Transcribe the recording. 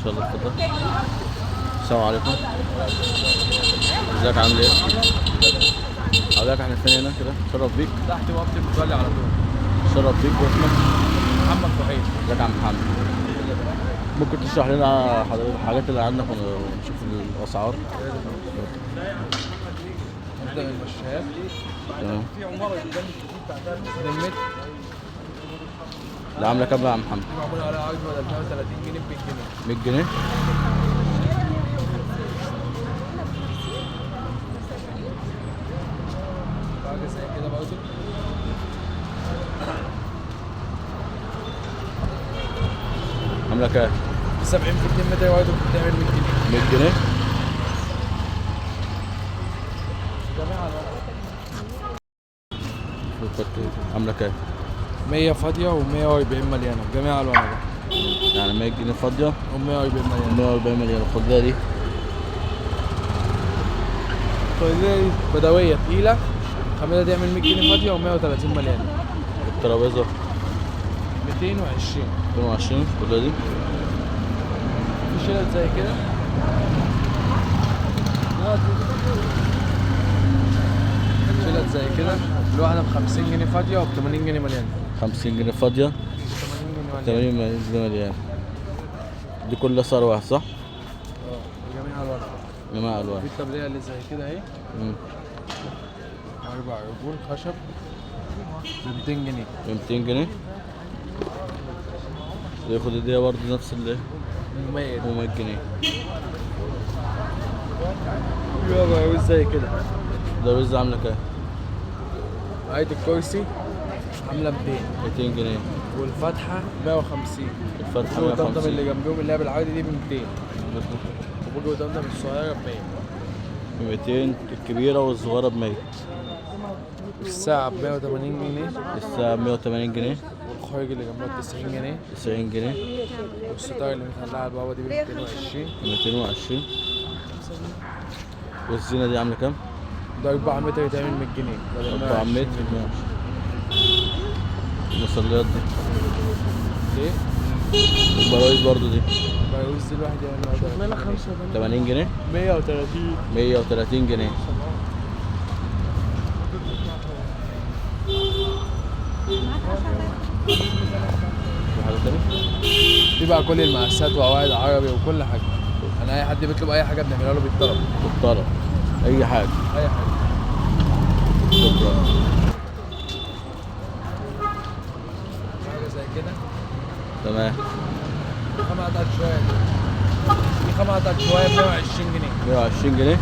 شاء الله. اتفضل. السلام عليكم. ازيك عامل ايه؟ حضرتك احنا فين هنا كده؟ شرف بيك. تحت وقت المتولي على طول. شرف بيك. واسمك؟ محمد صحيح. ازيك يا عم محمد؟ ممكن تشرح لنا حضرتك الحاجات اللي عندك ونشوف الاسعار؟ نبدا من المشايات. تمام. في عماره قدام الجديد بتاعتها 2 متر. ده عامله كام بقى يا عم محمد؟ دي معمول عليها عرض بدل 130 جنيه ب 100 100 جنيه. جنيه. حاجه زي كده برضه. عامله كام؟ 70 في 2 متر برضه بتعمل 100 جنيه. 100 جنيه. جميع عامله كام؟ 100 فاضيه و140 مليانه بجميع الوانها بقى. يعني 100 جنيه فاضيه و140 مليانه. 140 مليون. الخديه دي دي بدويه تقيله. الخميره دي تعمل 100 جنيه فاضيه و130 مليانه. الترابيزه 220. 22. الخديه دي في شلت زي كده. شلت زي كده الواحده ب 50 جنيه فاضيه وب 80 جنيه مليانه. 50 جنيه فاضيه 80 جنيه 80 جنيه مليان. دي كلها سعر واحد صح؟ بجميع الوانها. جماعة الوان. في التبليه اللي زي كده اهي. امم 4 رجول خشب ب 200 جنيه. ب 200 جنيه. ياخد دي برضه نفس اللي 100 هو 100 جنيه. يابا زي كده. ده رز عامله كام؟ عايد الكرسي عامله 200 200 جنيه. والفتحه 150. الفتحه والطمطم اللي 150. جنبهم اللي هي بالعادي دي ب 200. وبوجي وطمطم الصغيره ب 100. ب 200 الكبيره والصغيره ب 100. الساعه ب 180 جنيه. الساعه ب 180 جنيه. والخارج اللي جنبها ب 90 جنيه. 90 جنيه. والستار اللي متعلقه على البوابه دي ب 220. 220. والزينه دي عامله كام؟ ده 4 متر يتعمل 100 جنيه بدل 4 120 متر. جنيه. المصليات دي ليه؟ البرايز برضه دي الفيروز دي الواحد يعمل 80 جنيه. 130. 130 جنيه. في حاجه تانية؟ في بقى كل المقاسات وقواعد عربي وكل حاجه. انا اي حد بيطلب اي حاجه بنعملها له بالطلب. بالطلب اي حاجه. اي حاجه. شكرا. حاجه زي كده. تمام. خامة قطعت شويه. دي خامة قطعت شويه ب 120 جنيه. 120 جنيه.